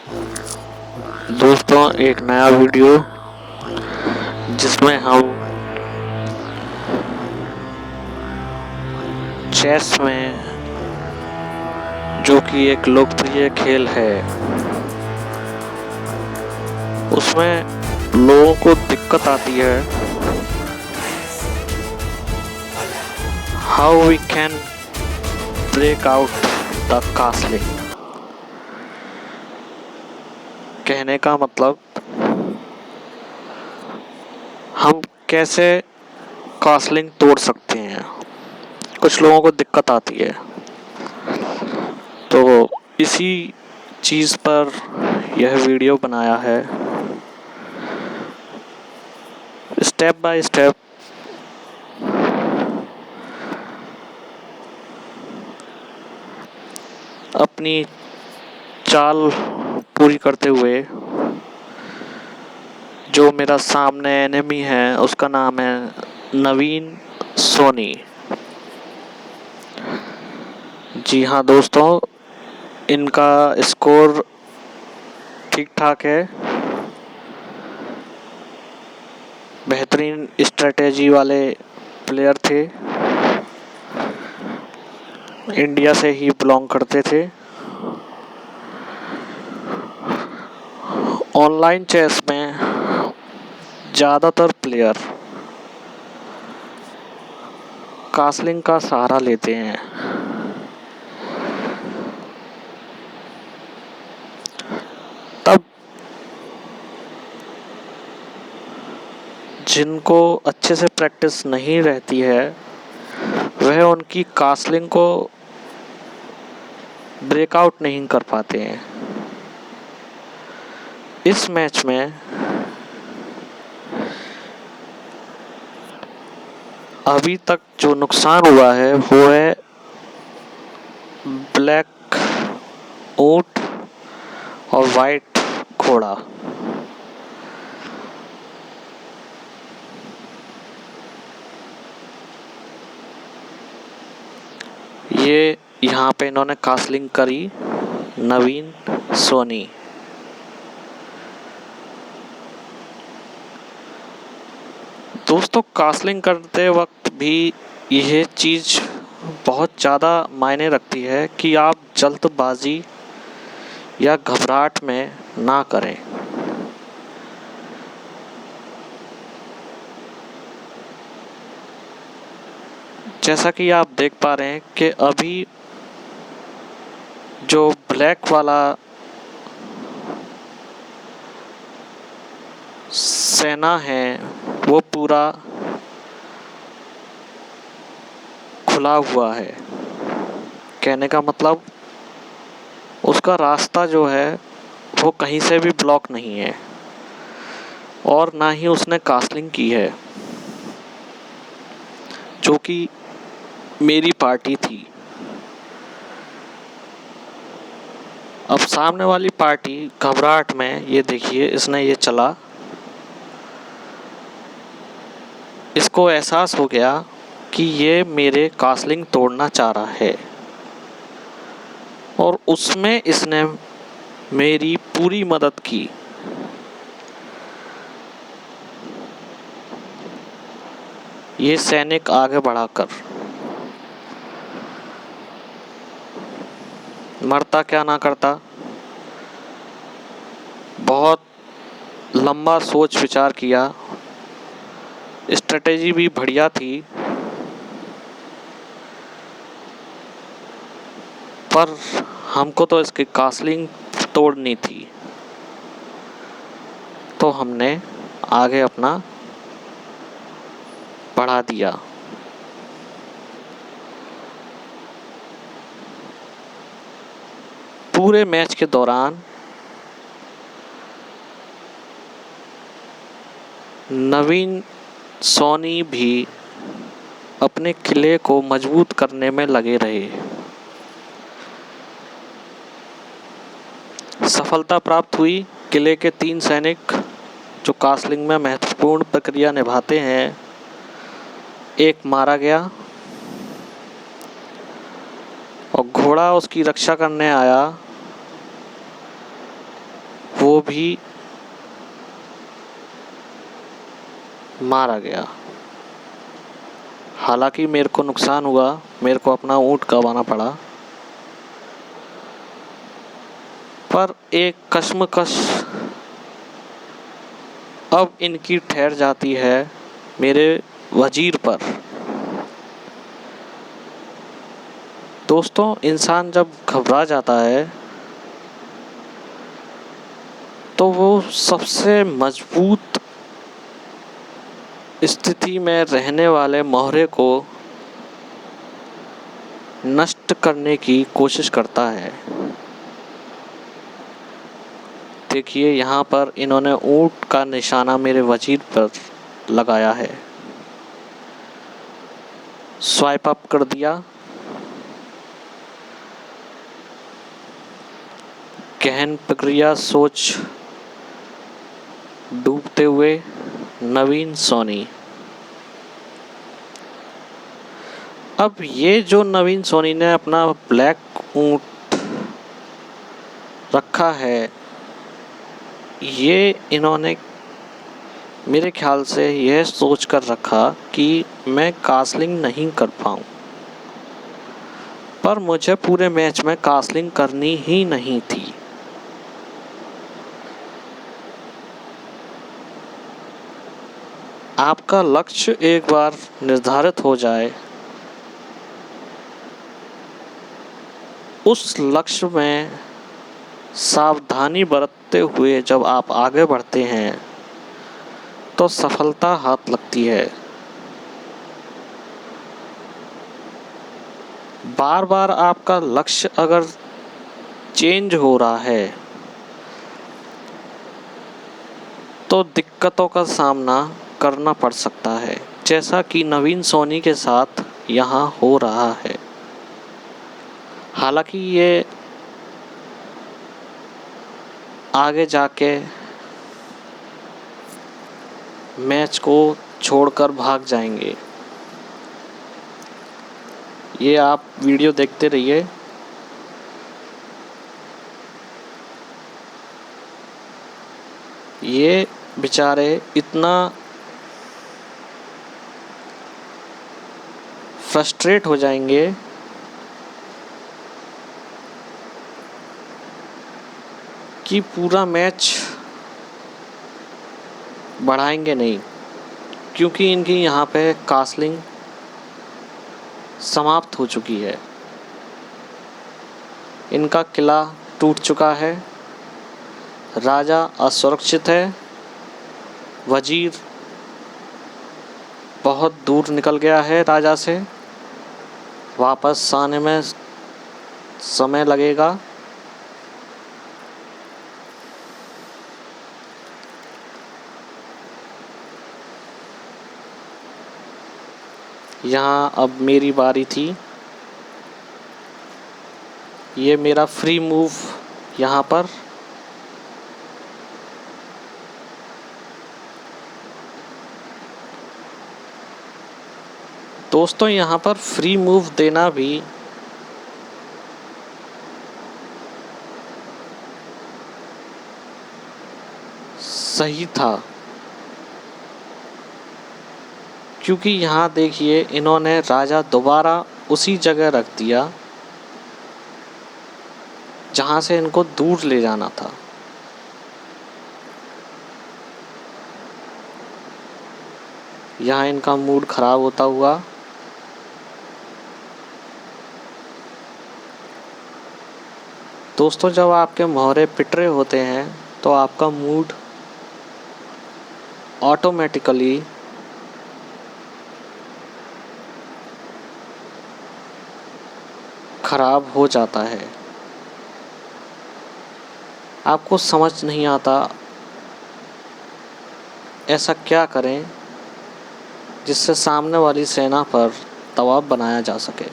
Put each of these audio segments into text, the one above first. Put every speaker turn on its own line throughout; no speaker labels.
दोस्तों, एक नया वीडियो जिसमें हम चेस में, जो कि एक लोकप्रिय खेल है, उसमें लोगों को दिक्कत आती है how we can break out the castling. कहने का मतलब, हम कैसे कास्लिंग तोड़ सकते हैं। कुछ लोगों को दिक्कत आती है, तो इसी चीज़ पर यह वीडियो बनाया है। स्टेप बाय स्टेप अपनी चाल पूरी करते हुए, जो मेरा सामने एनिमी है उसका नाम है नवीन सोनी। जी हाँ दोस्तों, इनका स्कोर ठीक ठाक है। बेहतरीन स्ट्रेटेजी वाले प्लेयर थे, इंडिया से ही बिलोंग करते थे। ऑनलाइन चेस में ज़्यादातर प्लेयर कास्लिंग का सहारा लेते हैं। तब जिनको अच्छे से प्रैक्टिस नहीं रहती है, वह उनकी कास्लिंग को ब्रेकआउट नहीं कर पाते हैं। इस मैच में अभी तक जो नुकसान हुआ है वो है ब्लैक ऊंट और वाइट घोड़ा। ये यहाँ पे इन्होंने कास्लिंग करी, नवीन सोनी। दोस्तों, कास्लिंग करते वक्त भी यह चीज़ बहुत ज़्यादा मायने रखती है कि आप जल्दबाजी या घबराहट में ना करें। जैसा कि आप देख पा रहे हैं कि अभी जो ब्लैक वाला सेना है वो पूरा खुला हुआ है। कहने का मतलब, उसका रास्ता जो है वो कहीं से भी ब्लॉक नहीं है और ना ही उसने कास्लिंग की है, जो कि मेरी पार्टी थी। अब सामने वाली पार्टी घबराहट में, ये देखिए इसने ये चला, इसको एहसास हो गया कि ये मेरे कास्लिंग तोड़ना चाह रहा है और उसमें इसने मेरी पूरी मदद की। ये सैनिक आगे बढ़ाकर मरता क्या ना करता। बहुत लंबा सोच विचार किया, स्ट्रेटेजी भी बढ़िया थी, पर हमको तो इसकी कास्लिंग तोड़नी थी, तो हमने आगे अपना बढ़ा दिया। पूरे मैच के दौरान नवीन सोनी भी अपने किले को मजबूत करने में लगे रहे। सफलता प्राप्त हुई। किले के 3 सैनिक जो कास्लिंग में महत्वपूर्ण प्रक्रिया निभाते हैं, एक मारा गया और घोड़ा उसकी रक्षा करने आया वो भी मारा गया। हालांकि मेरे को नुकसान हुआ, मेरे को अपना ऊँट गंवाना पड़ा, पर एक कश्मकश अब इनकी ठहर जाती है मेरे वजीर पर। दोस्तों, इंसान जब घबरा जाता है तो वो सबसे मजबूत स्थिति में रहने वाले मोहरे को नष्ट करने की कोशिश करता है। देखिए, यहाँ पर इन्होंने ऊँट का निशाना मेरे वजीर पर लगाया है। स्वाइप अप कर दिया। गहन प्रक्रिया सोच डूबते हुए नवीन सोनी। अब ये जो नवीन सोनी ने अपना ब्लैक ऊँट रखा है, ये इन्होंने मेरे ख्याल से यह सोच कर रखा कि मैं कास्लिंग नहीं कर पाऊँ, पर मुझे पूरे मैच में कास्लिंग करनी ही नहीं थी। आपका लक्ष्य एक बार निर्धारित हो जाए, उस लक्ष्य में सावधानी बरतते हुए जब आप आगे बढ़ते हैं तो सफलता हाथ लगती है। बार बार आपका लक्ष्य अगर चेंज हो रहा है तो दिक्कतों का सामना करना पड़ सकता है, जैसा कि नवीन सोनी के साथ यहाँ हो रहा है। हालांकि ये आगे जाके मैच को छोड़कर भाग जाएंगे। ये आप वीडियो देखते रहिए। ये बेचारे इतना फ्रस्ट्रेट हो जाएंगे कि पूरा मैच बढ़ाएंगे नहीं, क्योंकि इनकी यहाँ पे कास्लिंग समाप्त हो चुकी है। इनका किला टूट चुका है, राजा असुरक्षित है, वजीर बहुत दूर निकल गया है राजा से, वापस आने में समय लगेगा। यहाँ अब मेरी बारी थी। ये मेरा फ्री मूव यहाँ पर। दोस्तों, यहाँ पर फ्री मूव देना भी सही था, क्योंकि यहाँ देखिए इन्होंने राजा दोबारा उसी जगह रख दिया जहाँ से इनको दूर ले जाना था। यहाँ इनका मूड खराब होता हुआ दोस्तों, जब आपके मोहरे पिट रहे होते हैं तो आपका मूड ऑटोमेटिकली खराब हो जाता है। आपको समझ नहीं आता ऐसा क्या करें जिससे सामने वाली सेना पर दबाव बनाया जा सके।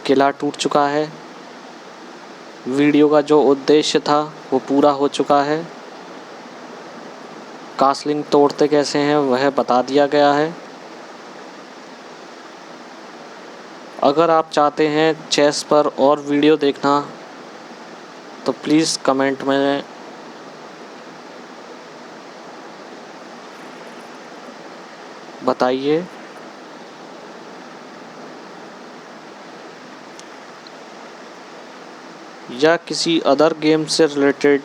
किला टूट चुका है, वीडियो का जो उद्देश्य था वो पूरा हो चुका है। कास्लिंग तोड़ते कैसे हैं वह बता दिया गया है। अगर आप चाहते हैं चेस पर और वीडियो देखना तो तो प्लीज़ कमेंट में बताइए। या किसी अदर गेम से रिलेटेड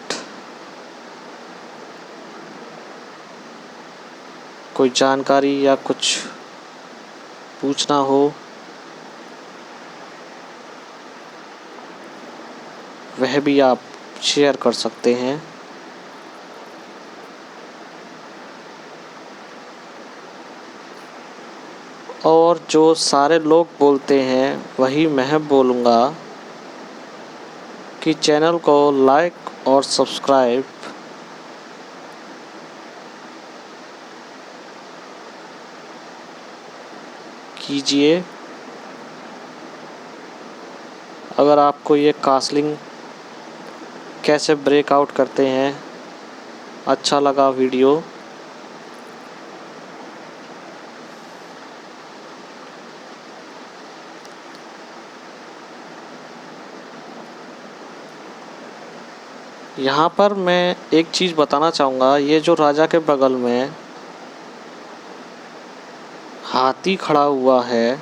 कोई जानकारी या कुछ पूछना हो, वह भी आप शेयर कर सकते हैं। और जो सारे लोग बोलते हैं वही मैं बोलूँगा कि चैनल को लाइक और सब्सक्राइब कीजिए। अगर आपको ये कास्लिंग कैसे ब्रेकआउट करते हैं अच्छा लगा वीडियो, यहाँ पर मैं एक चीज़ बताना चाहूँगा। ये जो राजा के बगल में हाथी खड़ा हुआ है,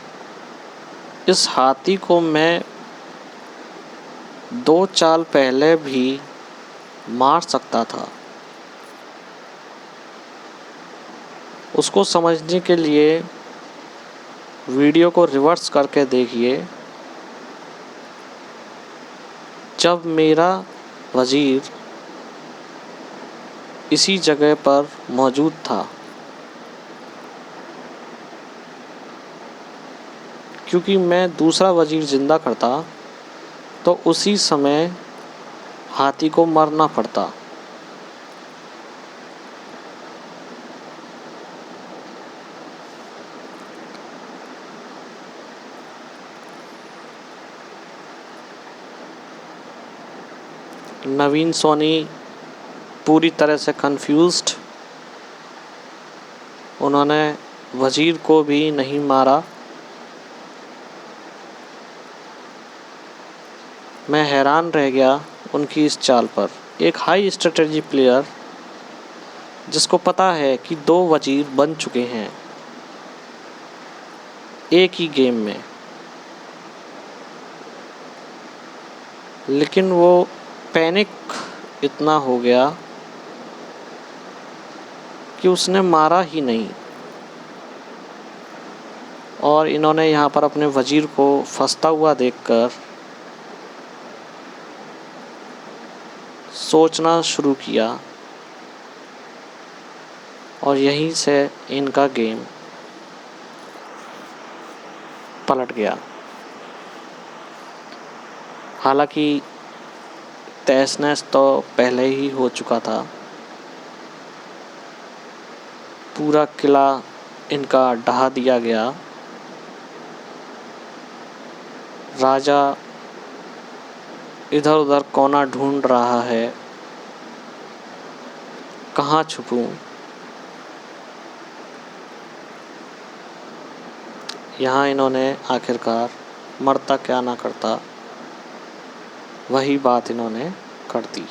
इस हाथी को मैं 2 चाल पहले भी मार सकता था। उसको समझने के लिए वीडियो को रिवर्स करके देखिए। जब मेरा वज़ीर इसी जगह पर मौजूद था, क्योंकि मैं दूसरा वज़ीर ज़िंदा करता तो उसी समय हाथी को मरना पड़ता। नवीन सोनी पूरी तरह से कंफ्यूज्ड। उन्होंने वज़ीर को भी नहीं मारा। मैं हैरान रह गया उनकी इस चाल पर। एक हाई स्ट्रेटजी प्लेयर जिसको पता है कि 2 वज़ीर बन चुके हैं एक ही गेम में, लेकिन वो पैनिक इतना हो गया कि उसने मारा ही नहीं। और इन्होंने यहाँ पर अपने वज़ीर को फंसता हुआ देखकर सोचना शुरू किया और यहीं से इनका गेम पलट गया। हालांकि तहस नहस तो पहले ही हो चुका था। पूरा किला इनका ढहा दिया गया। राजा इधर उधर कोना ढूंढ रहा है, कहाँ छुपूं। यहाँ इन्होंने आखिरकार मरता क्या ना करता, वही बात इन्होंने कर दी।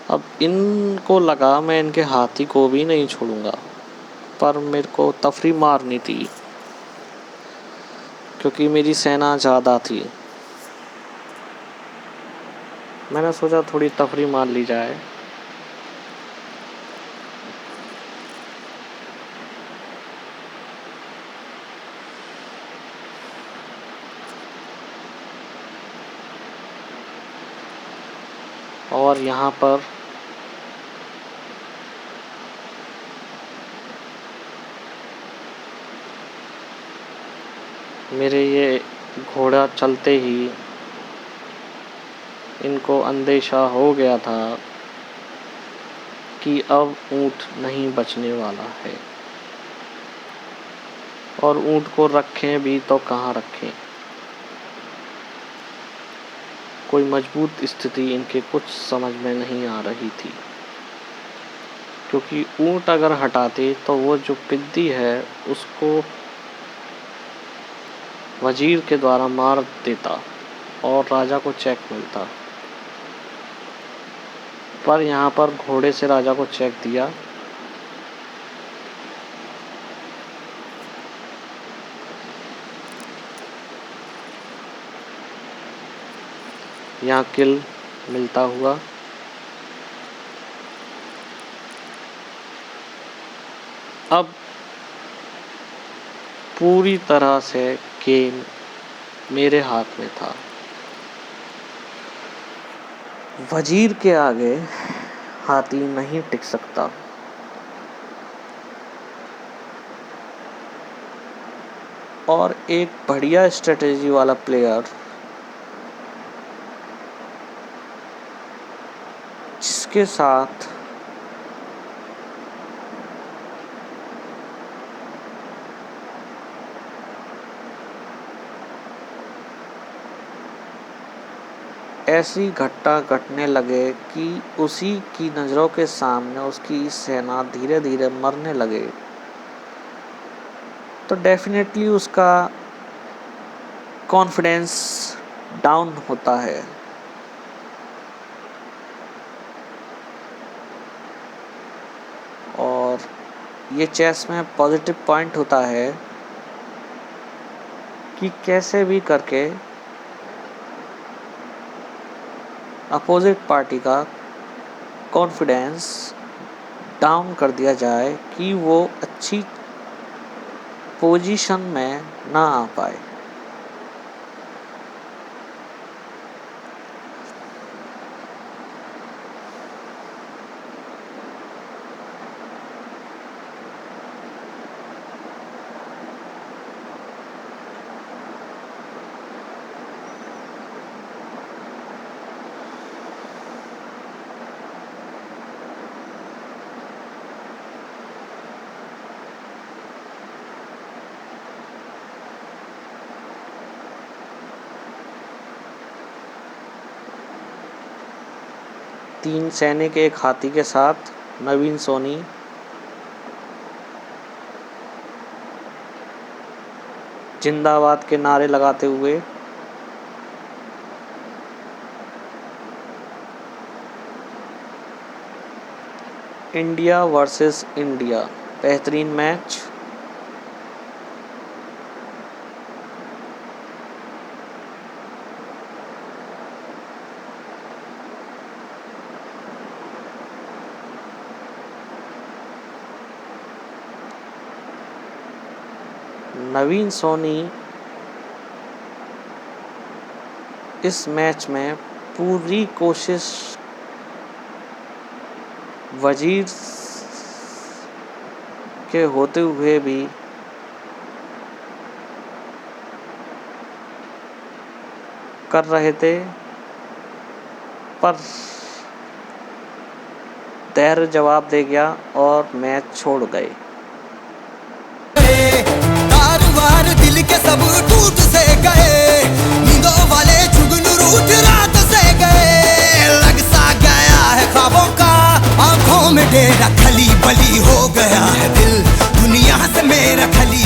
अब इनको लगा मैं इनके हाथी को भी नहीं छोड़ूंगा, पर मेरे को तफरी मारनी थी क्योंकि मेरी सेना ज़्यादा थी। मैंने सोचा थोड़ी तफरी मार ली जाए। और यहाँ पर मेरे ये घोड़ा चलते ही इनको अंदेशा हो गया था कि अब ऊँट नहीं बचने वाला है। और ऊँट को रखें भी तो कहाँ रखें। कोई मजबूत स्थिति इनके कुछ समझ में नहीं आ रही थी, क्योंकि ऊँट अगर हटाते तो वो जो पिद्दी है उसको वज़ीर के द्वारा मार देता और राजा को चेक मिलता। पर यहाँ पर घोड़े से राजा को चेक दिया। यहाँ किल मिलता हुआ। अब पूरी तरह से गेम मेरे हाथ में था। वजीर के आगे हाथी नहीं टिक सकता। और एक बढ़िया स्ट्रेटेजी वाला प्लेयर जिसके साथ ऐसी घटना घटने लगे कि उसी की नज़रों के सामने उसकी सेना धीरे धीरे मरने लगे, तो डेफिनेटली उसका कॉन्फिडेंस डाउन होता है। और ये चेस में पॉजिटिव पॉइंट होता है कि कैसे भी करके अपोजिट पार्टी का कॉन्फिडेंस डाउन कर दिया जाए कि वो अच्छी पोजीशन में ना आ पाए। तीन सैनिक एक हाथी के साथ नवीन सोनी जिंदाबाद के नारे लगाते हुए इंडिया वर्सेस इंडिया, बेहतरीन मैच। नवीन सोनी इस मैच में पूरी कोशिश वजीर के होते हुए भी कर रहे थे, पर धैर्य जवाब दे गया और मैच छोड़ गए।
दिल के सब टूट से गए, नींदों वाले जुगनू रूठ रात से गए। लग सा गया है ख्वाबों का आंखों में डेरा, खली बली हो गया है दिल दुनिया से मेरा खली